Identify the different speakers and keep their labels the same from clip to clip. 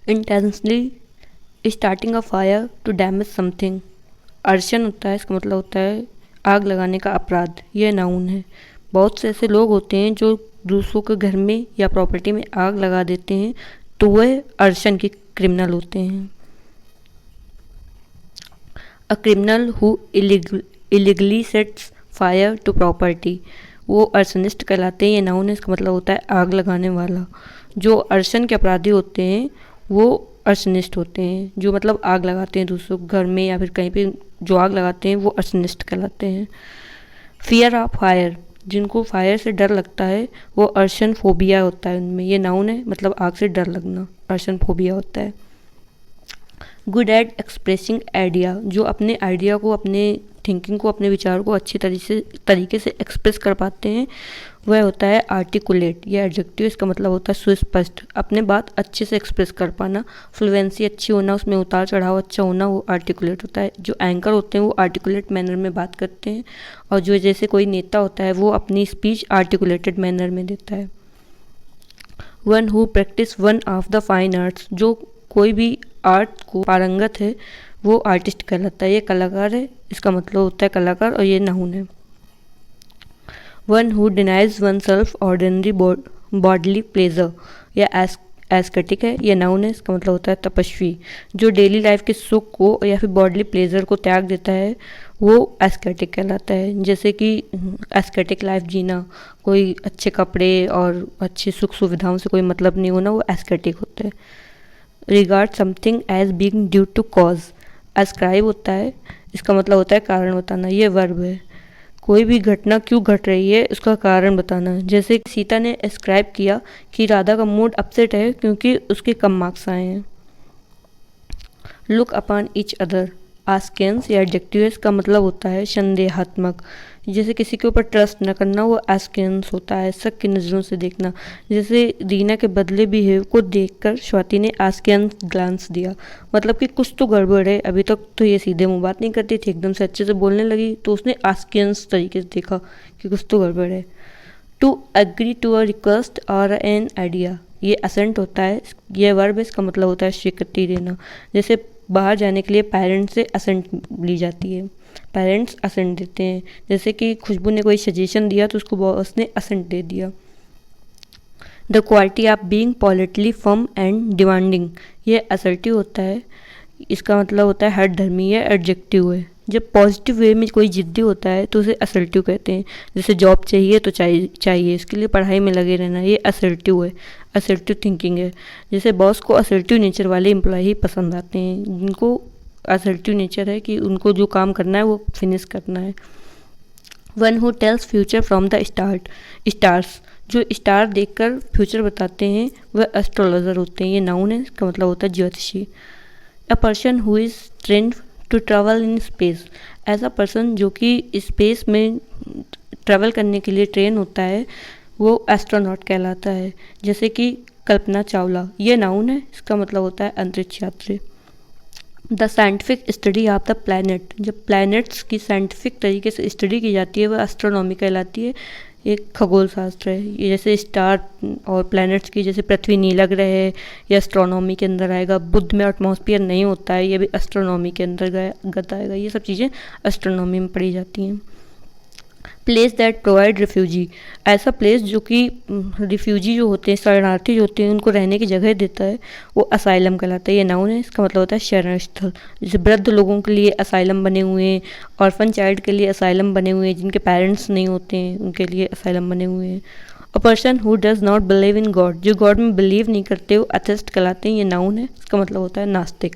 Speaker 1: Intentionally starting a fire to damage something. Arson होता है, इसका मतलब होता है आग लगाने का अपराध, यह नाउन है। बहुत से ऐसे लोग होते हैं जो दूसरों के घर में या प्रॉपर्टी में आग लगा देते हैं, तो वह अर्शन के क्रिमिनल होते हैं। A criminal who illegally sets fire to property, वो अर्शनिस्ट कहलाते हैं। ये नाउन है, इसका मतलब होता है आग लगाने वाला। जो अर्शन के अपराधी होते हैं वो अर्शनिस्ट होते हैं, जो मतलब आग लगाते हैं दूसरों के घर में या फिर कहीं पे जो आग लगाते हैं वो अर्शनिस्ट कहलाते हैं। फियर ऑफ फायर, जिनको फायर से डर लगता है वो अर्शन फोबिया होता है उनमें। ये नाउन है, मतलब आग से डर लगना, अर्शन फोबिया होता है। गुड एट एक्सप्रेसिंग आइडिया, जो अपने आइडिया को, अपने थिंकिंग को, अपने विचार को अच्छी तरीके से एक्सप्रेस कर पाते हैं, वह होता है आर्टिकुलेट। यह एडजेक्टिव, इसका मतलब होता है सुस्पष्ट, अपने बात अच्छे से एक्सप्रेस कर पाना, फ्लुएंसी अच्छी होना, उसमें उतार चढ़ाव अच्छा होना, वो आर्टिकुलेट होता है। जो एंकर होते हैं वो आर्टिकुलेट मैनर में बात करते हैं, और जो जैसे कोई नेता होता है वो अपनी स्पीच आर्टिकुलेटेड मैनर में देता है। One who practice one of the fine arts, जो कोई भी आर्ट को पारंगत है वो आर्टिस्ट कहलाता है। ये कलाकार है, इसका मतलब होता है कलाकार, और ये नाउन है। One who denies one self ordinary bodily pleasure, या एस्केटिक है, ये नाउन है, इसका मतलब होता है तपस्वी। जो डेली लाइफ के सुख को या फिर बॉडली प्लेजर को त्याग देता है वो एस्केटिक कहलाता है। जैसे कि एस्केटिक लाइफ जीना, कोई अच्छे कपड़े और अच्छी सुख सुविधाओं से कोई मतलब नहीं होना, वो एस्केटिक होता है। Regard something as being due to cause, ascribe होता है, इसका मतलब होता है कारण बताना, ये वर्ब है। कोई भी घटना क्यों घट रही है उसका कारण बताना। जैसे सीता ने एस्क्राइब किया कि राधा का मूड अपसेट है क्योंकि उसके कम मार्क्स आए हैं। लुक अपॉन ईच अदर, आस्केंस या एडजेक्टिव का मतलब होता है संदेहात्मक। जैसे किसी के ऊपर ट्रस्ट न करना, वो आस्केंस होता है, शक की नज़रों से देखना। जैसे रीना के बदले बिहेव को देखकर स्वाति ने आस्केंस ग्लांस दिया, मतलब कि कुछ तो गड़बड़ है, अभी तक तो ये सीधे मुंह बात नहीं करती थी, एकदम से अच्छे से बोलने लगी, तो उसने आस्केंस तरीके से देखा कि कुछ तो गड़बड़ है। To agree to a request or an idea, ये असेंट होता है, ये वर्ब, इसका मतलब होता है स्वीकृति देना। जैसे बाहर जाने के लिए पेरेंट्स से असेंट ली जाती है, पेरेंट्स असेंट देते हैं। जैसे कि खुशबू ने कोई सजेशन दिया तो उसको बॉस ने असेंट दे दिया। The quality of being politely firm and demanding, ये असर्टिव होता है, इसका मतलब होता है हर धर्मी है, एडजेक्टिव है। जब पॉजिटिव वे में कोई जिद्दी होता है तो उसे असर्टिव कहते हैं। जैसे जॉब चाहिए तो चाहिए, इसके लिए पढ़ाई में लगे रहना, ये असर्टिव है, असर्टिव थिंकिंग है। जैसे बॉस को असर्टिव नेचर वाले एम्प्लॉय ही पसंद आते हैं, जिनको असर्टिव नेचर है कि उनको जो काम करना है वो फिनिश करना है। One who tells future from the stars, जो स्टार देखकर फ्यूचर बताते हैं वह एस्ट्रोलॉजर होते हैं। ये नाउन है, इसका मतलब होता है ज्योतिषी। A person who is trained to travel in space, ऐसा पर्सन जो कि स्पेस में ट्रैवल करने के लिए ट्रेन होता है वो एस्ट्रोनॉट कहलाता है। जैसे कि कल्पना चावला, ये नाउन है, इसका मतलब होता है अंतरिक्ष यात्री। The scientific study of the planet, जब प्लैनेट्स की साइंटिफिक तरीके से स्टडी की जाती है वह एस्ट्रोनॉमी कहलाती है, एक खगोल शास्त्र है। ये जैसे स्टार और प्लैनेट्स की, जैसे पृथ्वी नीला ग्रह है, ये एस्ट्रोनॉमी के अंदर आएगा। बुध में एटमॉस्फेयर नहीं होता है, ये भी एस्ट्रोनॉमी के अंतर्गत आएगा। ये सब चीज़ें एस्ट्रोनॉमी में पढ़ी जाती हैं। प्लेस दैट प्रोवाइड रिफ्यूजी, ऐसा प्लेस जो कि रिफ्यूजी जो होते हैं, शरणार्थी जो होते हैं, उनको रहने की जगह देता है, वो असाइलम कहलाता है। ये नाउन है, इसका मतलब होता है शरण स्थल। जैसे वृद्ध लोगों के लिए असाइलम बने हुए हैं, ऑर्फन चाइल्ड के लिए असाइलम बने हुए हैं, जिनके पेरेंट्स नहीं होते हैं उनके लिए असाइलम बने हुए हैं। अ person who does not believe in God, जो गॉड में बिलीव नहीं करते वो अथेस्ट कहलाते हैं। ये नाउन है, इसका मतलब होता है नास्तिक।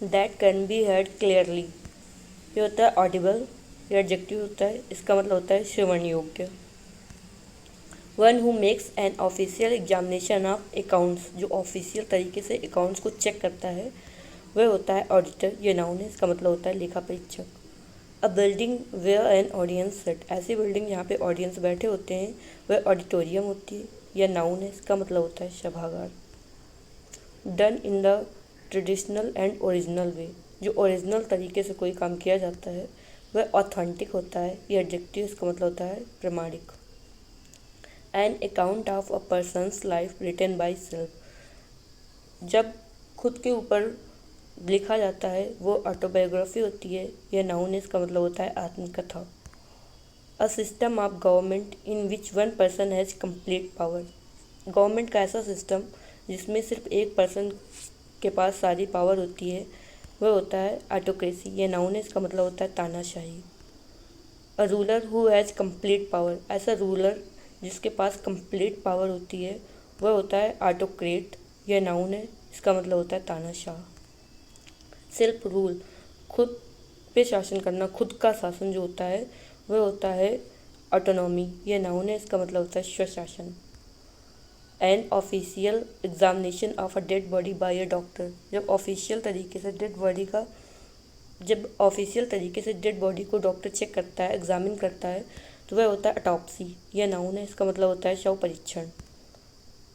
Speaker 1: That can be heard clearly, ये होता है ऑडिबल, ये एडजेक्टिव होता है, इसका मतलब होता है श्रवण योग्य। One who makes an official examination of accounts, जो ऑफिशियल तरीके से अकाउंट्स को चेक करता है वह होता है ऑडिटर। ये नाउन है, इसका मतलब होता है लेखा परीक्षक। A building where an audience sit, ऐसी बिल्डिंग जहाँ पे ऑडियंस बैठे होते हैं वह ऑडिटोरियम होती है। यह नाउन है, इसका मतलब होता है सभागार। Done in the traditional and original way, जो ओरिजिनल तरीके से कोई काम किया जाता है वह ऑथेंटिक होता है। ये एडजेक्टिव, इसका मतलब होता है प्रमाणिक। An account of a person's life written by self. जब खुद के ऊपर लिखा जाता है वो ऑटोबायोग्राफी होती है। यह नाउन है, इसका मतलब होता है आत्मकथा। A system of government in which one person has complete power. Government का ऐसा सिस्टम जिसमें सिर्फ एक पर्सन के पास सारी पावर होती है वह होता है ऑटोक्रेसी। ये नाउन है, इसका मतलब होता है तानाशाही। A ruler who has complete power. ऐसा रूलर जिसके पास कंप्लीट पावर होती है वह होता है ऑटोक्रेट। यह नाउन है, इसका मतलब होता है तानाशाह। सेल्फ रूल, खुद पे शासन करना, खुद का शासन जो होता है वह होता है ऑटोनॉमी। यह नाउन है, इसका मतलब होता है स्वशासन। An official examination of a dead body by a doctor. जब ऑफिशियल तरीके से डेड बॉडी को डॉक्टर चेक करता है, एग्जामिन करता है, तो वह होता है ऑटोप्सी। यह नाउन है, इसका मतलब होता है शव परीक्षण।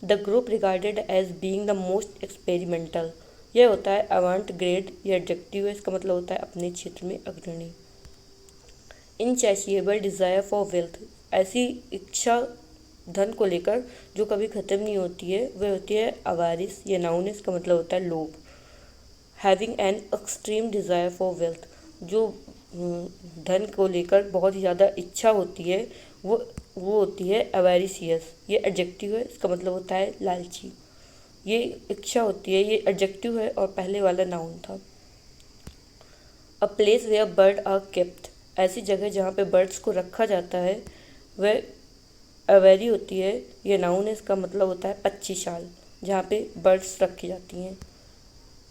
Speaker 1: The group regarded as being the most experimental. यह होता है अवांट ग्रेड। यह एडजेक्टिव है, इसका मतलब होता है अपने क्षेत्र में अग्रणी। इनसैशिएबल डिज़ायर फॉर वेल्थ। ऐसी इच्छा धन को लेकर जो कभी ख़त्म नहीं होती है वह होती है अवारिस। यह नाउन है, इसका मतलब होता है लोभ। Having an extreme desire for wealth, जो धन को लेकर बहुत ही ज़्यादा इच्छा होती है वो होती है अवेरिसियस। ये एडजेक्टिव है, इसका मतलब होता है लालची। ये इच्छा होती है, ये एडजेक्टिव है और पहले वाला नाउन था। A place where bird are kept. ऐसी जगह जहाँ पे बर्ड्स को रखा जाता है वह अवेरी होती है। यह नाउन है, इसका मतलब होता है पक्षीशाल, जहाँ पे बर्ड्स रखी जाती हैं।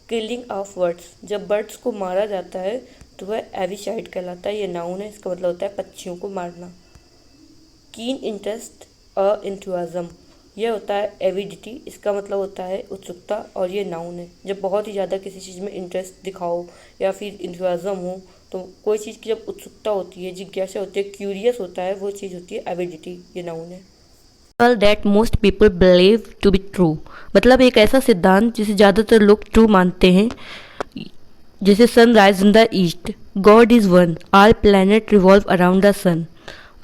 Speaker 1: किलिंग ऑफ बर्ड्स, जब बर्ड्स को मारा जाता है तो वह एविसाइड कहलाता है। यह नाउन है, इसका मतलब होता है पक्षियों को मारना। कीन इंटरेस्ट अ इंथुआज़म, यह होता है एविडिटी, इसका मतलब होता है उत्सुकता और ये नाउन है। जब बहुत ही ज़्यादा किसी चीज़ में इंटरेस्ट दिखाओ या फिर इंथुआज़म हो, तो कोई चीज़ की जब उत्सुकता होती है, जिज्ञासा होती है, क्यूरियस होता है, वो चीज़ होती है एविडिटी। ये नाउन है। That most people believe to be true, मतलब एक ऐसा सिद्धांत जिसे ज़्यादातर लोग ट्रू मानते हैं, जैसे sun rise in the east, god is one, all planet revolve around the sun,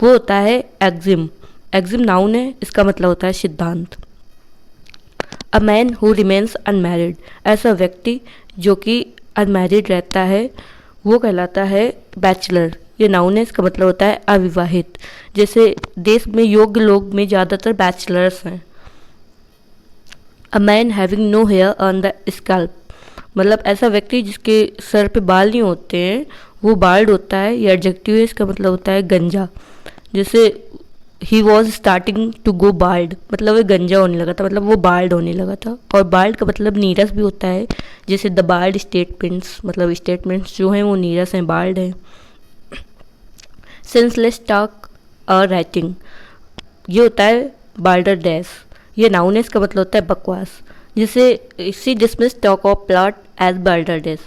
Speaker 1: वो होता है एक्जिम। एक्जिम नाउन है, इसका मतलब होता है सिद्धांत। A man who remains unmarried, ऐसा व्यक्ति जो कि अनमैरिड रहता है वो कहलाता है बैचलर। ये नाउन है, इसका मतलब होता है अविवाहित। जैसे देश में योग्य लोग में ज़्यादातर बैचलर्स हैं। A man having no hair on the scalp, मतलब ऐसा व्यक्ति जिसके सर पे बाल नहीं होते हैं वो बाल्ड होता है। ये एडजेक्टिव है, इसका मतलब होता है गंजा। जैसे ही was starting to go bald, मतलब वो गंजा होने लगा था, मतलब वो बाल्ड होने लगा था। और बाल्ड का मतलब नीरस भी होता है, जैसे द बाल्ड स्टेटमेंट्स, मतलब स्टेटमेंट्स जो हैं वो नीरस हैं, बाल्ड हैं। सेंसलेस टॉक और राइटिंग, ये होता है बाल्डर डैश। ये नाउन है, इसका मतलब होता है बकवास। जैसे see dismiss talk of plot as balderdash,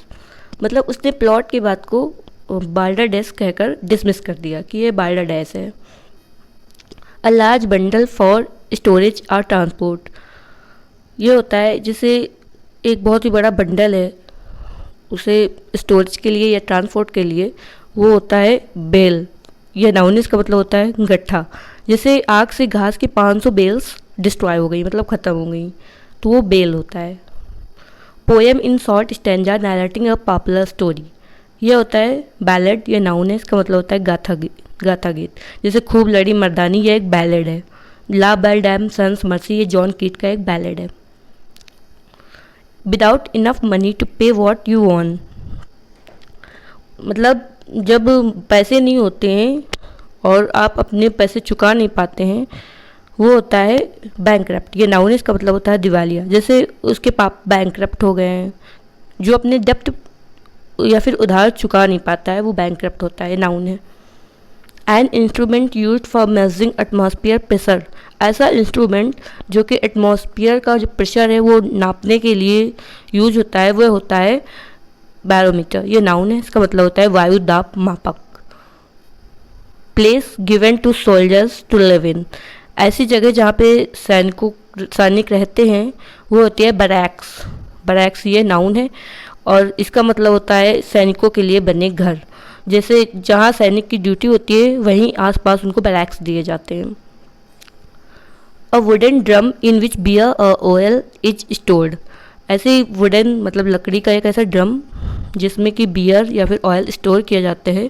Speaker 1: मतलब उसने प्लॉट की बात को बाल्डर डैश कहकर डिसमिस कर दिया कि ये बाल्डर डैश है। A large bundle for storage और ट्रांसपोर्ट, ये होता है जैसे एक बहुत ही बड़ा बंडल है, उसे स्टोरेज के लिए या ट्रांसपोर्ट के लिए वो होता है बेल। यह नाउन, इसका मतलब होता है गट्ठा। जैसे आग से घास की 500 बेल्स डिस्ट्रॉय हो गई, मतलब ख़त्म हो गई, तो वो बेल होता है। Poem in short stanza narrating a popular story, यह होता है बैलेड। यह नाउन है, इसका मतलब होता है गाथा गीत। जैसे खूब लड़ी मर्दानी, यह एक बैलेड है। ला बेल डैम सन्स मर्सी, ये जॉन कीट का एक बैलेड है। विदाउट इनफ मनी टू पे वॉट यू वॉन्ट, मतलब जब पैसे नहीं होते हैं और आप अपने पैसे चुका नहीं पाते हैं वो होता है बैंकरप्ट। ये नाउन है, इसका मतलब होता है दिवालिया। जैसे उसके पाप बैंकरप्ट हो गए हैं, जो अपने डेप्ट या फिर उधार चुका नहीं पाता है वो बैंकरप्ट होता है, नाउन है। An instrument used for measuring atmosphere pressure, ऐसा इंस्ट्रूमेंट जो कि एटमॉस्फेयर का जो प्रेशर है वो नापने के लिए यूज होता है वो होता है बैरोमीटर। ये नाउन है, इसका मतलब होता है वायु दाब मापक। Place given to soldiers to live in, ऐसी जगह जहाँ पे सैनिक रहते हैं वो होती है बैरैक्स। बैरैक्स ये नाउन है और इसका मतलब होता है सैनिकों के लिए बने घर। जैसे जहाँ सैनिक की ड्यूटी होती है वहीं आसपास उनको बैरैक्स दिए जाते हैं। A wooden drum in which beer or oil is stored. ऐसे वुडन मतलब लकड़ी का एक ऐसा ड्रम जिसमें कि बियर या फिर ऑयल स्टोर किए जाते हैं,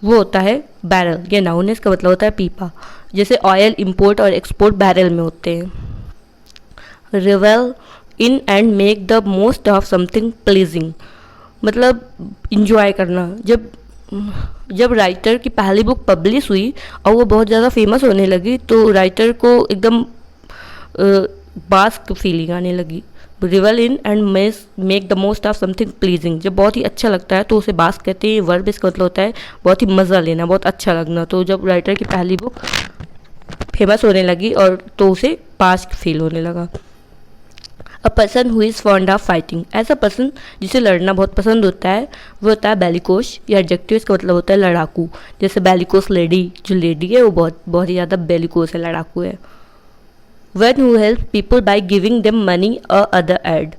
Speaker 1: वो होता है बैरल। ये नाउन है, इसका मतलब होता है पीपा। जैसे ऑयल इंपोर्ट और एक्सपोर्ट बैरल में होते हैं। Revel in and make the most of something pleasing, मतलब इंजॉय करना। जब जब राइटर की पहली बुक पब्लिश हुई और वो बहुत ज़्यादा फेमस होने लगी तो राइटर को एकदम बास्क फीलिंग आने लगी। Reveal in and make the most of something pleasing, जब बहुत ही अच्छा लगता है तो उसे बास्क कहते हैं। वर्ब इसका मतलब होता है बहुत ही मज़ा लेना, बहुत अच्छा लगना। तो जब राइटर की पहली बुक फेमस होने लगी और तो उसे बास्क फील होने लगा। अ person who is fond of fighting, ऐसा पर्सन जिसे लड़ना बहुत पसंद होता है वो होता है बेलिकोस। या एडजेक्टिव इसका मतलब होता है लड़ाकू। जैसे बेलिकोस लेडी, जो लेडी है वो बहुत ही ज़्यादा बेलिकोस है, लड़ाकू है। One who help people by giving them money और अदर एड,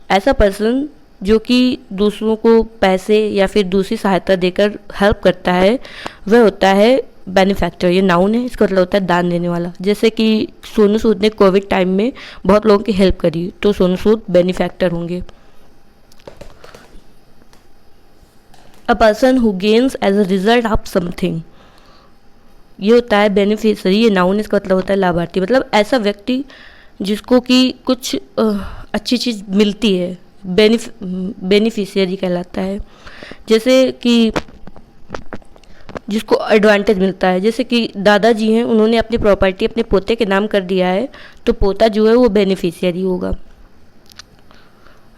Speaker 1: ऐसा पर्सन जो कि दूसरों को पैसे या फिर दूसरी सहायता देकर हेल्प करता है वह होता है बेनिफैक्टर। ये नाउन है, इसका मतलब होता है दान देने वाला। जैसे कि सोनू सूद ने कोविड टाइम में बहुत लोगों की हेल्प करी तो सोनू सूद बेनिफैक्टर होंगे। A person who gains as a result of something, ये होता है बेनिफिशियरी। ये नाउन, इसका मतलब होता है लाभार्थी। मतलब ऐसा व्यक्ति जिसको कि कुछ अच्छी चीज़ मिलती है, बेनिफिशियरी कहलाता है। जैसे कि जिसको एडवांटेज मिलता है, जैसे कि दादाजी हैं, उन्होंने अपनी प्रॉपर्टी अपने पोते के नाम कर दिया है तो पोता जो है वो बेनिफिशियरी होगा।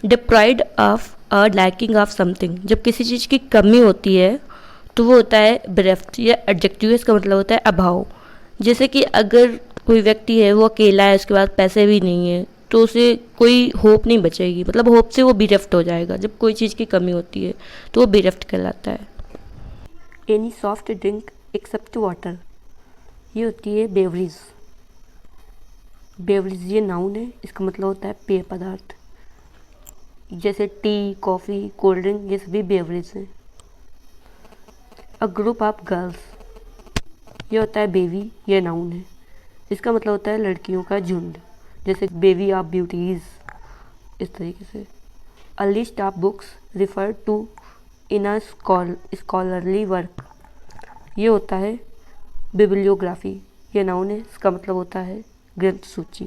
Speaker 1: डिप्राइव्ड ऑफ और लैकिंग ऑफ समथिंग, जब किसी चीज़ की कमी होती है तो वो होता है बेरेफ्ट। या एडजेक्टिव, इसका मतलब होता है अभाव। जैसे कि अगर कोई व्यक्ति है वो अकेला है, उसके पास पैसे भी नहीं है तो उसे कोई होप नहीं बचेगी, मतलब होप से वो बेरेफ्ट हो जाएगा। जब कोई चीज़ की कमी होती है तो वो बेरेफ्ट कहलाता है। Any soft drink except water, ये होती है बेवरेज। बेवरेज ये नाउन है, इसका मतलब होता है पेय पदार्थ। जैसे टी, कॉफ़ी, कोल्ड ड्रिंक, ये सभी बेवरेज हैं। अ ग्रुप ऑफ गर्ल्स, ये होता है बेबी। ये नाउन है, इसका मतलब होता है लड़कियों का झुंड। जैसे बेबी ऑफ ब्यूटीज़, इस तरीके से। A list of books refer to in a scholarly work, ये होता है बिब्लियोग्राफी। ये नाउन है, इसका मतलब होता है ग्रंथ सूची।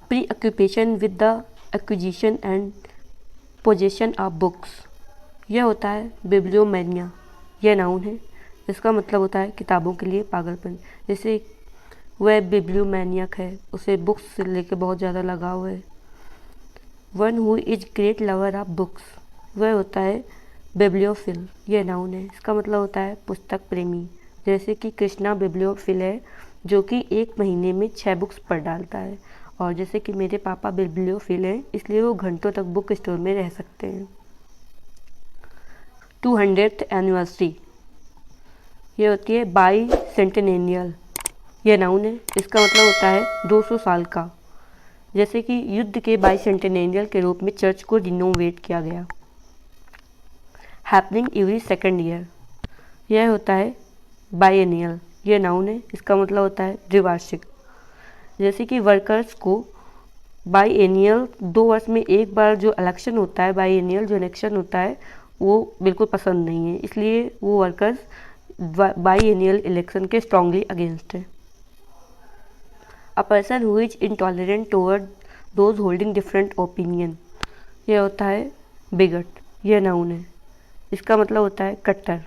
Speaker 1: Pre occupation with the acquisition and possession of books, यह होता है बिब्लियोमेनिया। यह नाउन है, इसका मतलब होता है किताबों के लिए पागलपन। जैसे वह बिब्लियोमैनियक है, उसे बुक्स से लेकर बहुत ज़्यादा लगाव है। One who is great lover of books, वह होता है बिब्लियोफिल। यह नाउन है, इसका मतलब होता है पुस्तक प्रेमी। जैसे कि कृष्णा बिब्लियोफिल है जो कि एक महीने में 6 बुक्स पढ़ डालता है। और जैसे कि मेरे पापा बिब्लियोफिल हैं, इसलिए वो घंटों तक बुक स्टोर में रह सकते हैं। 200th एनिवर्सरी, ये होती है बाई सेंटेनियल। यह नाउन है, इसका मतलब होता है 200 साल का। जैसे कि युद्ध के बाई सेंटेनियल के रूप में चर्च को रिनोवेट किया गया। हैपनिंग एवरी सेकेंड ईयर, यह होता है बाइएनियल। यह नाउन है, इसका मतलब होता है द्विवार्षिक। जैसे कि वर्कर्स को बाइएनियल 2 वर्ष में एक बार जो इलेक्शन होता है, बाइएनियल जो इलेक्शन होता है वो बिल्कुल पसंद नहीं है, इसलिए वो वर्कर्स बाइएनियल इलेक्शन के स्ट्रांगली अगेंस्ट है। A person who is intolerant toward those holding different opinion, यह होता है बिगट। यह नाउन है, इसका मतलब होता है कट्टर।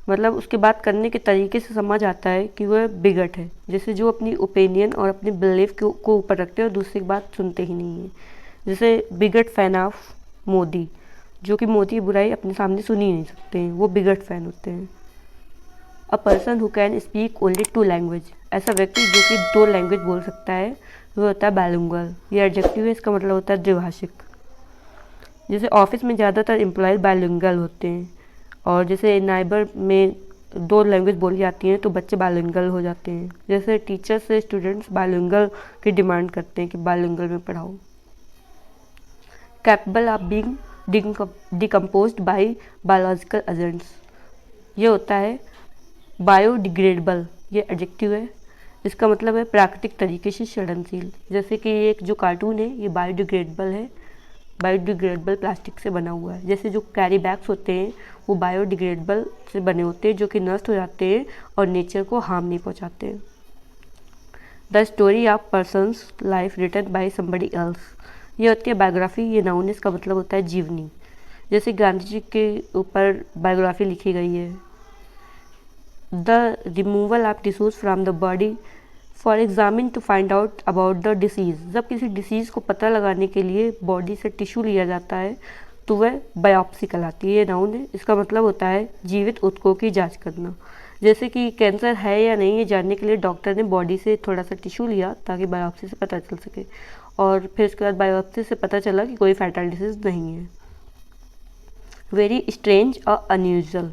Speaker 1: मतलब उसके बात करने के तरीके से समझ आता है कि वह बिगट है। जैसे जो अपनी ओपिनियन और अपनी बिलीफ को ऊपर रखते हैं और दूसरी की बात सुनते ही नहीं है। जैसे बिगट फैन ऑफ मोदी, जो कि मोदी की बुराई अपने सामने सुन ही नहीं सकते हैं, वो बिगट फैन होते हैं। अ person who can speak only 2 language, ऐसा व्यक्ति जो कि 2 लैंग्वेज बोल सकता है वो होता है बाइलिंगुअल। ये एडजेक्टिव है, इसका मतलब होता है द्विभाषिक। जैसे ऑफिस में ज़्यादातर एम्प्लॉयज बाइलिंगुअल होते हैं और जैसे नाइबर में 2 लैंग्वेज बोली जाती हैं तो बच्चे बाइलिंगुअल हो जाते हैं। जैसे टीचर से स्टूडेंट्स बाइलिंगुअल की डिमांड करते हैं कि बाइलिंगुअल में पढ़ाओ। Capable of being decomposed bye biological agents, ये होता है बायोडिग्रेडेबल। ये एडजेक्टिव है, इसका मतलब है प्राकृतिक तरीके से सड़नशील। जैसे कि एक जो कार्टून है ये बायोडिग्रेडेबल है, बायोडिग्रेडेबल प्लास्टिक से बना हुआ है। जैसे जो कैरी बैग्स होते हैं वो बायोडिग्रेडेबल से बने होते हैं, जो कि नष्ट हो जाते हैं और नेचर को हार्म नहीं पहुंचाते हैं। The story of person's life written by somebody else, ये होती है बायोग्राफी। ये नाउन है, इसका मतलब होता है जीवनी। जैसे गांधी जी के ऊपर बायोग्राफी लिखी गई है। The removal of tissues from the body for examine to find out about the disease, जब किसी डिसीज़ को पता लगाने के लिए बॉडी से टिश्यू लिया जाता है तो वह बायोप्सी कहलाती है। ये नाउन है, इसका मतलब होता है जीवित ऊतकों की जांच करना। जैसे कि कैंसर है या नहीं ये जानने के लिए डॉक्टर ने बॉडी से थोड़ा सा टिश्यू लिया ताकि बायोप्सी से पता चल सके, और फिर उसके बाद बायोप्सी से पता चला कि कोई फैटल डिसीज नहीं है। वेरी स्ट्रेंज और अनयूजुअल,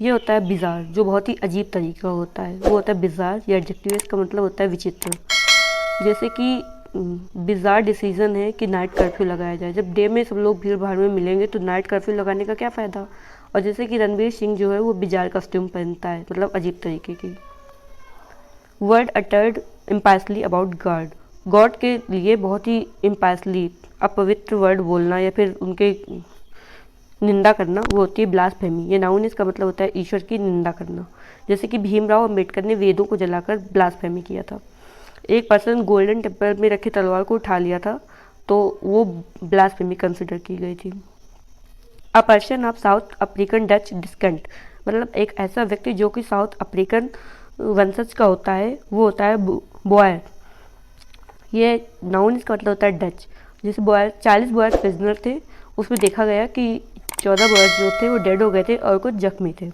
Speaker 1: ये होता है बिजार, जो बहुत ही अजीब तरीका होता है, वो होता है बिजार। ये एडजेक्टिव, इसका मतलब होता है विचित्र। जैसे कि बिजार डिसीजन है कि नाइट कर्फ्यू लगाया जाए। जब डे में सब लोग भीड़ भाड़ में मिलेंगे तो नाइट कर्फ्यू लगाने का क्या फ़ायदा। और जैसे कि रणवीर सिंह जो है वो बिजार कॉस्ट्यूम पहनता है, मतलब अजीब तरीके की। Word uttered impiously about god, god के लिए बहुत ही इम्पायसली अपवित्र वर्ड बोलना या फिर उनके निंदा करना, वो होती है ब्लास्फेमी। ये नाउन, इसका मतलब होता है ईश्वर की निंदा करना। जैसे कि भीमराव अंबेडकर ने वेदों को जलाकर ब्लास्फेमी किया था। एक पर्सन गोल्डन टेम्पल में रखी तलवार को उठा लिया था तो वो ब्लास्फेमी कंसिडर की गई थी। A person of South African Dutch descent, मतलब एक ऐसा व्यक्ति जो कि साउथ अफ्रीकन वंशज का होता है, वो होता है बॉयर। ये नाउन, इसका मतलब होता है डच। जैसे बॉयर 40 बॉयर प्रिजनर थे, उसमें देखा गया कि 14 बॉयज जो थे वो डेड हो गए थे और कुछ जख्मी थे।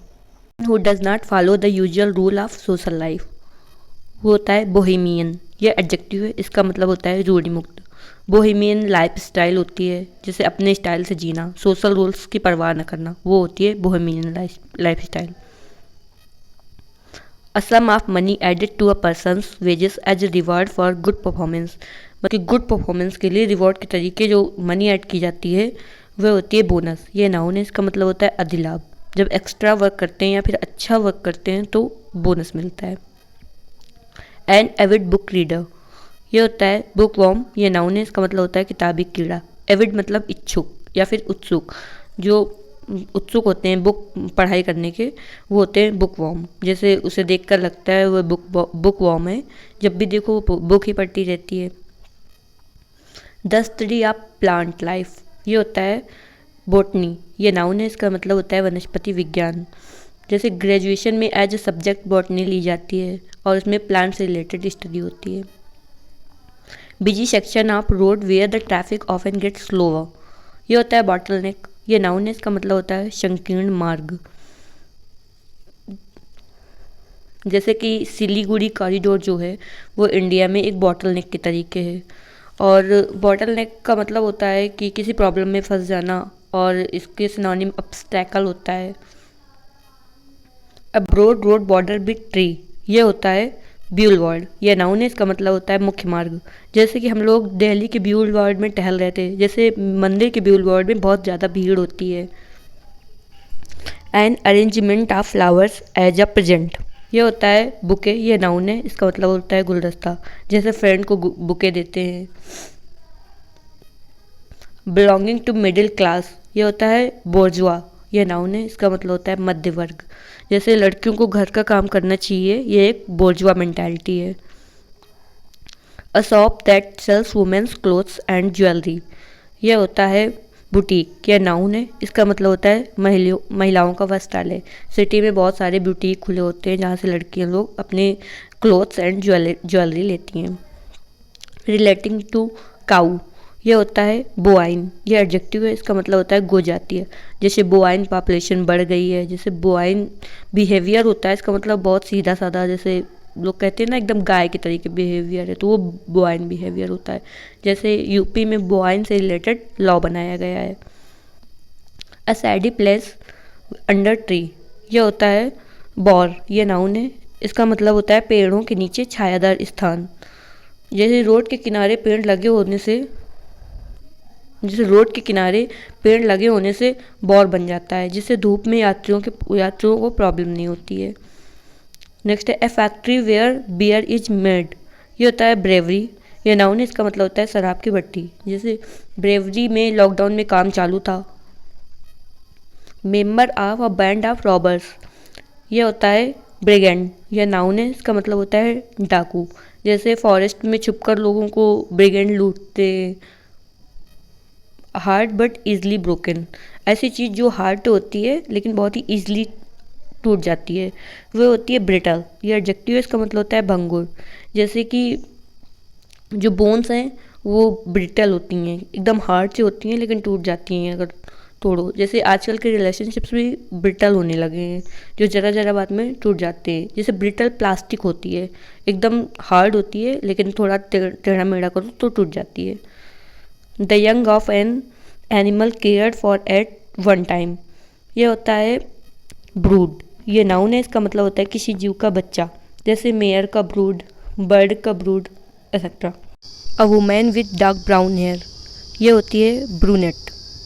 Speaker 1: Who does not follow the usual rule of social life, वो होता है बोहेमियन। ये एडजेक्टिव है, इसका मतलब होता है रूढ़िमुक्त। बोहेमियन लाइफ स्टाइल होती है, जैसे अपने स्टाइल से जीना, सोशल रूल्स की परवाह न करना, वो होती है bohemian lifestyle. A sum of money added to a person's wages as a reward for good performance, मतलब गुड परफॉर्मेंस के लिए रिवॉर्ड के तरीके जो मनी ऐड की जाती है वह होती है बोनस। ये नाउन है, इसका मतलब होता है अधिलाभ। जब एक्स्ट्रा वर्क करते हैं या फिर अच्छा वर्क करते हैं तो बोनस मिलता है। एन एविड बुक रीडर, ये होता है बुक वॉर्म। ये नाउन है, इसका मतलब होता है किताबी कीड़ा। एविड मतलब इच्छुक या फिर उत्सुक, जो उत्सुक होते हैं बुक पढ़ाई करने के, वो होते हैं बुक वॉर्म। जैसे उसे देखकर लगता है वह बुक वॉर्म है, जब भी देखो वो बुक ही पढ़ती रहती है। The study of plant life, ये होता है बोटनी। ये नाउन है, इसका मतलब होता है वनस्पति विज्ञान। जैसे ग्रेजुएशन में एज ए सब्जेक्ट बॉटनी ली जाती है और उसमें प्लांट से रिलेटेड स्टडी होती है। Busy section of road where the traffic often get slower, ये होता है बॉटलनेक। ये नाउन है, इसका मतलब होता है संकीर्ण मार्ग। जैसे कि सिलीगुड़ी कॉरिडोर जो है वो इंडिया में एक बॉटलनेक के तरीके है, और बॉटलनेक का मतलब होता है कि किसी प्रॉब्लम में फंस जाना, और इसके सिनोनिम ऑब्स्टैकल होता है। A broad road border with tree, ये होता है ब्यूलवार्ड। ये नाउन है, इसका मतलब होता है मुख्य मार्ग। जैसे कि हम लोग दिल्ली के ब्यूलवार्ड में टहल रहे थे, जैसे मंदिर के ब्यूलवार्ड में बहुत ज़्यादा भीड़ होती है। An arrangement of flowers as a present, ये होता है बुके। ये नाउन है, इसका मतलब होता है गुलदस्ता, जैसे फ्रेंड को बुके देते हैं। बिलोंगिंग टू मिडिल क्लास, ये होता है बोर्जुआ। ये नाउन है, इसका मतलब होता है मध्य वर्ग। जैसे लड़कियों को घर का काम करना चाहिए, ये एक बोर्जुआ मेंटालिटी है। A shop that sells women's clothes and jewellery, ये होता है बुटीक। यह नाउन है, इसका मतलब होता है महिलाओं का वस्त्रालय। सिटी में बहुत सारे बुटीक खुले होते हैं जहाँ से लड़कियाँ लोग अपने क्लोथ्स एंड ज्वेलरी लेती हैं। रिलेटिंग टू काऊ, ये होता है बोआइन। ये एडजेक्टिव है, इसका मतलब होता है गोजातीय। जैसे बोआइन पॉपुलेशन बढ़ गई है, जैसे बोआइन बिहेवियर होता है, इसका मतलब बहुत सीधा साधा, जैसे लोग कहते हैं ना एकदम गाय के तरीके बिहेवियर है, तो वो बोआइन बिहेवियर होता है। जैसे यूपी में बोआइन से रिलेटेड लॉ बनाया गया है। अ सैडी प्लेस अंडर ट्री, ये होता है बौर। ये नाउन है, इसका मतलब होता है पेड़ों के नीचे छायादार स्थान। जैसे रोड के किनारे पेड़ लगे होने से बौर बन जाता है, जिससे धूप में यात्रियों को प्रॉब्लम नहीं होती है। नेक्स्ट है a factory where beer is made, ये होता है ब्रेवरी, ये नाउन है, इसका मतलब होता है शराब की भट्टी। जैसे ब्रेवरी में लॉकडाउन में काम चालू था। Member of a band of robbers, ये होता है ब्रिगेंड, यह नाउन है, इसका मतलब होता है डाकू। जैसे फॉरेस्ट में छुपकर लोगों को ब्रिगेंड लूटते। हार्ड बट ईजली ब्रोकन, ऐसी चीज़ जो हार्ड तो होती है लेकिन बहुत ही ईजली टूट जाती है, वो होती है ब्रिटल। ये एडजेक्टिव है, इसका मतलब होता है भंगुर। जैसे कि जो बोन्स हैं वो ब्रिटल होती हैं, एकदम हार्ड सी होती हैं लेकिन टूट जाती हैं अगर तोड़ो। जैसे आजकल के रिलेशनशिप्स भी ब्रिटल होने लगे हैं, जो ज़रा ज़रा बात में टूट जाते हैं। जैसे ब्रिटल प्लास्टिक होती है, एकदम हार्ड होती है लेकिन थोड़ा टेढ़ा मेढ़ा करो तो टूट जाती है। The young of an animal cared for at one time, ये होता है ब्रूड, ये नाउन है, इसका मतलब होता है किसी जीव का बच्चा। जैसे मेयर का ब्रूड, बर्ड का brood etcetera. A women with dark brown hair, ये होती है ब्रूनेट,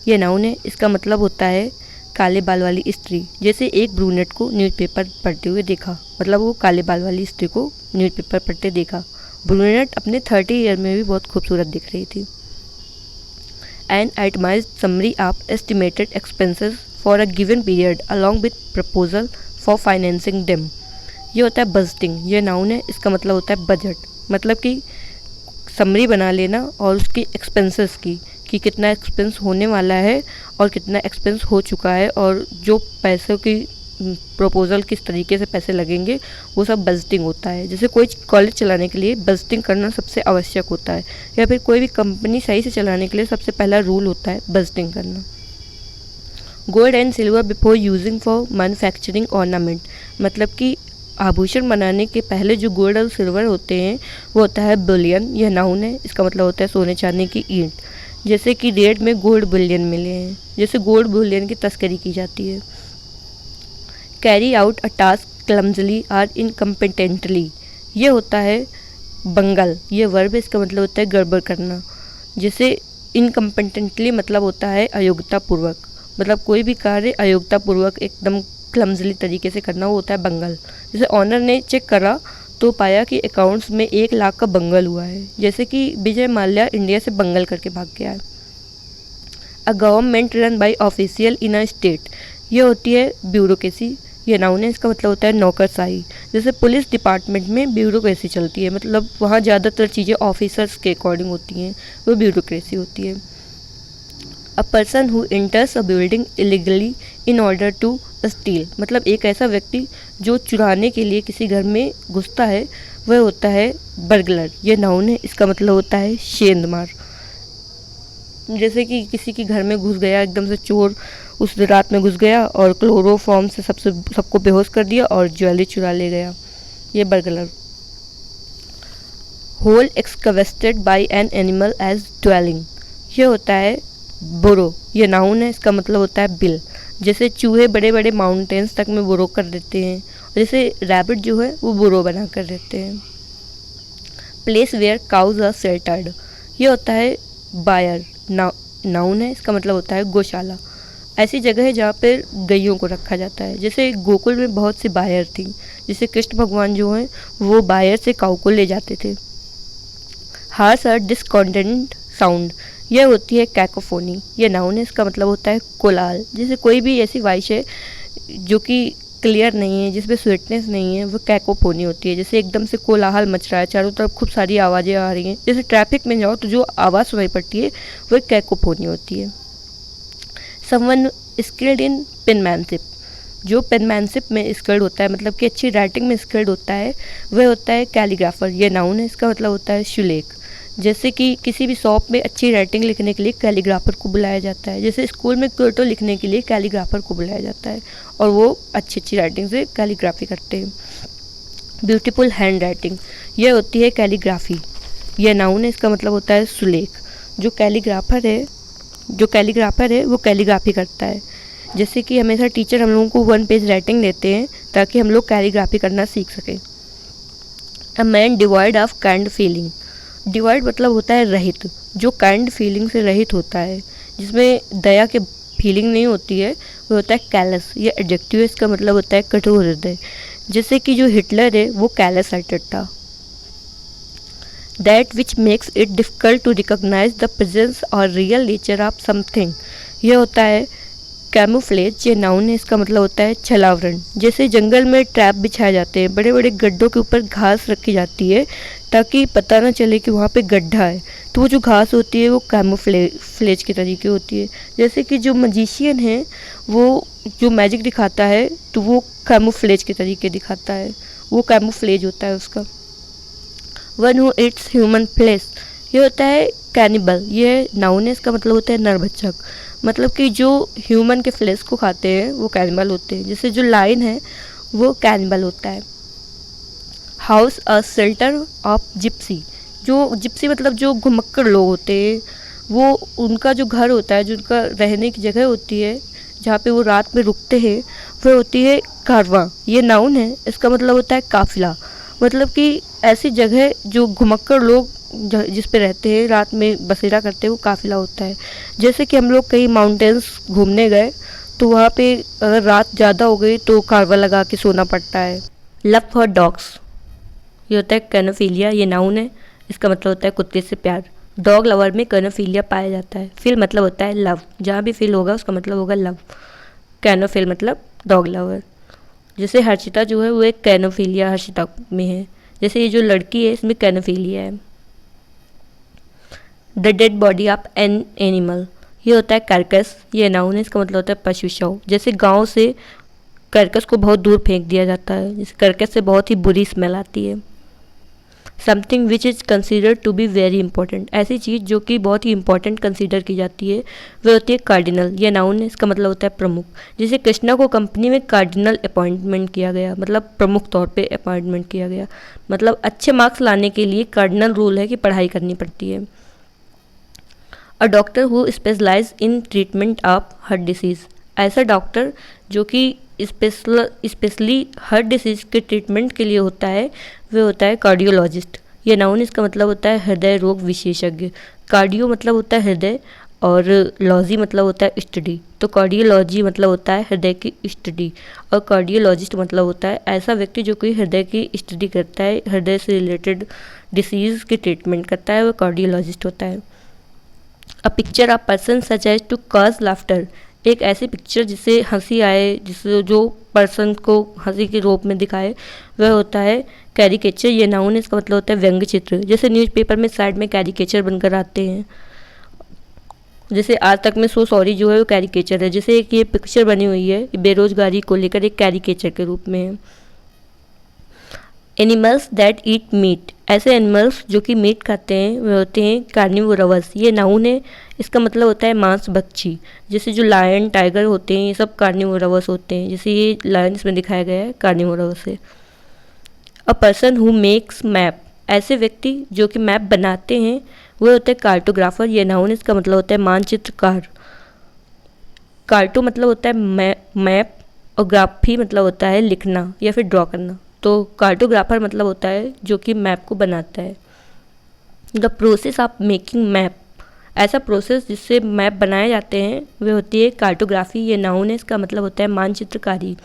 Speaker 1: ये नाउन है, इसका मतलब होता है काले बाल वाली स्त्री। जैसे एक ब्रूनेट को न्यूज़पेपर पढ़ते हुए देखा, मतलब वो काले बाल वाली स्त्री को न्यूज़पेपर पढ़ते देखा। ब्रूनेट अपने 30 ईयर में भी बहुत खूबसूरत दिख रही थी। An itemized summary of estimated expenses for a given period along with proposal for financing them, ये होता है बजटिंग, ये नाउन है, इसका मतलब होता है बजट। मतलब कि समरी बना लेना और उसकी एक्सपेंसेस की, कि कितना एक्सपेंस होने वाला है और कितना एक्सपेंस हो चुका है, और जो पैसों की प्रपोजल किस तरीके से पैसे लगेंगे, वो सब बजटिंग होता है। जैसे कोई कॉलेज चलाने के लिए बजटिंग करना सबसे आवश्यक होता है, या फिर कोई भी कंपनी सही से चलाने के लिए सबसे पहला रूल होता है बजटिंग करना। Gold and silver before using for manufacturing ornament, मतलब कि आभूषण बनाने के पहले जो गोल्ड और सिल्वर होते हैं वो होता है बुलियन, यह नाउन है, इसका मतलब होता है सोने चांदी की ईंट। जैसे कि रेड में गोल्ड बुलियन मिले हैं, जैसे गोल्ड बुलियन की तस्करी की जाती है। Carry out a task clumsily or incompetently, ये होता है बंगल, ये वर्ब है, इसका मतलब होता है गड़बड़ करना। जैसे इनकम्पिटेंटली मतलब होता है अयोग्यतापूर्वक, मतलब कोई भी कार्य अयोग्यतापूर्वक एकदम क्लमजली तरीके से करना, वो होता है बंगल। जैसे ऑनर ने चेक करा तो पाया कि अकाउंट्स में 1 लाख का बंगल हुआ है। जैसे कि विजय माल्या इंडिया से बंगल करके भाग गया है। A government run by official in a state, ये होती है ब्यूरोक्रेसी, ये नाउन है, इसका मतलब होता है नौकरशाही। जैसे पुलिस डिपार्टमेंट में ब्यूरोक्रेसी चलती है, मतलब वहाँ ज़्यादातर चीज़ें ऑफिसर्स के अकॉर्डिंग होती हैं, वो ब्यूरोक्रेसी होती है। A person who enters a building illegally in order to steal, मतलब एक ऐसा व्यक्ति जो चुराने के लिए किसी घर में घुसता है, वह होता है बर्गलर, ये नाउन है, इसका मतलब होता है शेंदमार। जैसे कि किसी के घर में घुस गया एकदम से चोर, उस रात में घुस गया और क्लोरोफॉर्म से सबको बेहोश कर दिया और ज्वेलरी चुरा ले गया, ये burglar. Hole excavated by an animal as dwelling, ये होता है बोरो, ये नाउन है, इसका मतलब होता है बिल। जैसे चूहे बड़े बड़े माउंटेन्स तक में बोरो कर देते हैं, जैसे रैबिट जो है वो बोरो बना कर देते हैं। Place where cows are sheltered, ये होता है बायर, नाउन है, इसका मतलब होता है गौशाला। ऐसी जगह है जहाँ पर गैयों को रखा जाता है। जैसे गोकुल में बहुत सी बायर थी, जैसे कृष्ण भगवान जो हैं वो बायर से काऊ को ले जाते थे। हार्श और डिस्कॉर्डेंट साउंड, यह होती है कैकोफोनी, यह नाउन है, इसका मतलब होता है कोलाहल। जैसे कोई भी ऐसी वॉइस है जो कि क्लियर नहीं है, जिसमें स्वीटनेस नहीं है, वो कैकोफोनी होती है। जैसे एकदम से कोलाहल मच रहा है, चारों तरफ खूब सारी आवाज़ें आ रही हैं, जैसे ट्रैफिक में जाओ तो जो आवाज़ सुनाई पड़ती है वो कैकोफोनी होती है। समवन स्किल्ड इन पेनमैनशिप, जो पेनमैनशिप में स्किल्ड होता है, मतलब कि अच्छी राइटिंग में स्किल्ड होता है, वह होता है कैलीग्राफर, यह नाउन है, इसका मतलब होता है शुलेख। जैसे कि किसी भी शॉप में अच्छी राइटिंग लिखने के लिए कैलीग्राफर को बुलाया जाता है। जैसे स्कूल में क्योटो लिखने के लिए कैलीग्राफर को बुलाया जाता है और वो अच्छी अच्छी राइटिंग से कैलीग्राफी करते हैं। ब्यूटीफुल हैंड राइटिंग, यह होती है कैलीग्राफी, यह नाउन है, इसका मतलब होता है सुलेख। जो कैलीग्राफर है वो कैलीग्राफी करता है। जैसे कि हमेशा टीचर हम लोगों को 1 पेज राइटिंग देते हैं ताकि हम लोग कैलीग्राफी करना सीख सकें। A man devoid of kind feeling, divide मतलब होता है रहित, जो काइंड फीलिंग से रहित होता है, जिसमें दया के फीलिंग नहीं होती है, वो होता है कैलस, ये एडजेक्टिव है, इसका मतलब होता है कठोर हृदय। जैसे कि जो हिटलर है वो कैलस हार्टेड था। That which makes it difficult to recognize the presence or real nature of something. यह होता है कैमोफ्लेज, ये नाउन है, इसका मतलब होता है छलावरण। जैसे जंगल में ट्रैप बिछाए जाते हैं, बड़े बड़े गड्ढों के ऊपर घास रखी जाती है ताकि पता ना चले कि वहाँ पे गड्ढा है, तो वो जो घास होती है वो कैमोफ्लेज के तरीके होती है। जैसे कि जो मजिशियन है वो जो मैजिक दिखाता है तो वो कैमोफ्लेज के तरीके दिखाता है, वो कैमोफ्लेज होता है उसका। One who eats human flesh, ये होता है कैनिबल, ये नाउन है, इसका मतलब होता है नरभक्षक। मतलब कि जो ह्यूमन के फ्लेश को खाते हैं वो कैनिबल होते हैं। जैसे जो लायन है वो कैनिबल होता है। House a shelter of Gypsy, जो जिप्सी मतलब जो घुमक्कड़ लोग होते हैं, वो उनका जो घर होता है, जो उनका रहने की जगह होती है जहाँ पे वो रात में रुकते हैं, वह होती है कारवां, ये नाउन है, इसका मतलब होता है काफिला। मतलब कि ऐसी जगह जो घुमक्कड़ लोग जिस पे रहते हैं, रात में बसेरा करते हैं, वो काफिला होता है। जैसे कि हम लोग कहीं माउंटेन्स घूमने गए तो वहाँ पे अगर रात ज़्यादा हो गई तो कारवा लगा के सोना पड़ता है। लव फॉर डॉग्स, ये होता है कैनोफिलिया, ये नाउन है, इसका मतलब होता है कुत्ते से प्यार। डॉग लवर में कैनोफिलिया पाया जाता है। फिल मतलब होता है लव, जहाँ भी फिल होगा उसका मतलब होगा लव। कैनोफिल मतलब डॉग लवर। जैसे हर्षिता जो है वो एक कैनोफिलिया हर्षिता में है। जैसे ये जो लड़की है इसमें कैनोफिलिया है। The dead body of an animal, ये होता है कार्कस, ये नाउन है, इसका मतलब होता है पशु शव। जैसे गांव से कार्कस को बहुत दूर फेंक दिया जाता है, जैसे कार्कस से बहुत ही बुरी स्मेल आती है। Something which is considered to be very important, ऐसी चीज़ जो कि बहुत ही इंपॉर्टेंट कंसिडर की जाती है वह होती है कार्डिनल, ये नाउन है, इसका मतलब होता है प्रमुख। जैसे कृष्णा को कंपनी में कार्डिनल अपॉइंटमेंट किया गया, मतलब प्रमुख तौर पे अपॉइंटमेंट किया गया। मतलब अच्छे मार्क्स लाने के लिए कार्डिनल रूल है कि पढ़ाई करनी पड़ती है। A doctor who specialize in treatment of heart disease, ऐसा डॉक्टर जो कि स्पेशली हार्ट डिसीज़ के ट्रीटमेंट के लिए होता है वह होता है कार्डियोलॉजिस्ट, ये नाउन, इसका मतलब होता है हृदय रोग विशेषज्ञ। कार्डियो मतलब होता है हृदय और लॉजी मतलब होता है स्टडी, तो कार्डियोलॉजी मतलब होता है हृदय की स्टडी और कार्डियोलॉजिस्ट मतलब होता है ऐसा व्यक्ति जो कि हृदय की स्टडी करता है, हृदय से रिलेटेड डिसीज़ की ट्रीटमेंट करता है, वह कार्डियोलॉजिस्ट होता है। A picture of person such as to cause laughter, एक ऐसी पिक्चर जिससे हंसी आए, जिससे जो पर्सन को हंसी के रूप में दिखाए वह होता है कैरिकेचर, ये नाउन है, इसका मतलब होता है व्यंग्य चित्र। जैसे न्यूज़पेपर में साइड में कैरिकेचर बनकर आते हैं, जैसे आज तक में सो सॉरी जो है वो कैरिकेचर है। जैसे एक ये पिक्चर बनी हुई है बेरोजगारी को लेकर, एक कैरिकेचर के रूप में है। एनिमल्स दैट ईट मीट, ऐसे एनिमल्स जो कि मीट खाते हैं वे होते हैं कार्निवोरस, ये नाउन है, इसका मतलब होता है मांस भक्षी। जैसे जो लायन टाइगर होते हैं ये सब कार्निवोरस होते हैं, जैसे ये लायन इसमें दिखाया गया है कार्निवोरस है। A person who makes map, ऐसे व्यक्ति जो कि मैप बनाते हैं वो होते हैं कार्टोग्राफर, ये नाउन, इसका मतलब होता है मानचित्रकार। कार्टो मतलब होता है मैप और ग्राफी मतलब होता है लिखना या फिर ड्रॉ करना, तो कार्टोग्राफर मतलब होता है जो कि मैप को बनाता है। The process of making map, ऐसा प्रोसेस जिससे मैप बनाए जाते हैं वे होती है कार्टोग्राफी, ये नाउन है, इसका मतलब होता है मानचित्रकारी।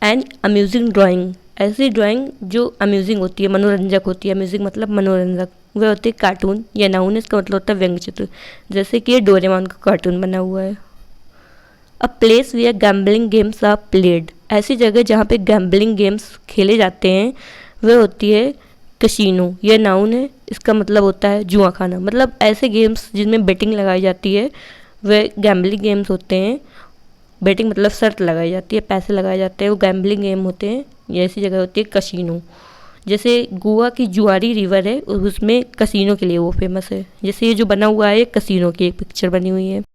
Speaker 1: एंड अम्यूजिंग ड्राइंग, ऐसी ड्राइंग जो अम्यूजिंग होती है, मनोरंजक होती है, अम्यूजिंग मतलब मनोरंजक, वह होती है कार्टून, यह नाउन है, इसका मतलब होता है व्यंग्य चित्र। जैसे कि ये डोरेमोन का कार्टून बना हुआ है। A place where gambling games are played, ऐसी जगह जहाँ पे गैम्बलिंग गेम्स खेले जाते हैं वह होती है कसिनो, यह नाउन है, इसका मतलब होता है जुआ खाना। मतलब ऐसे गेम्स जिनमें बेटिंग लगाई जाती है वह गैम्बलिंग गेम्स होते हैं। बेटिंग मतलब शर्त लगाई जाती है, पैसे लगाए जाते हैं, वो गैम्बलिंग गेम होते हैं। ये ऐसी जगह होती है कसिनो। जैसे गोवा की जुआरी रिवर है उसमें कसिनो के लिए वो फेमस है। जैसे ये जो बना हुआ है कसिनो की एक पिक्चर बनी हुई है।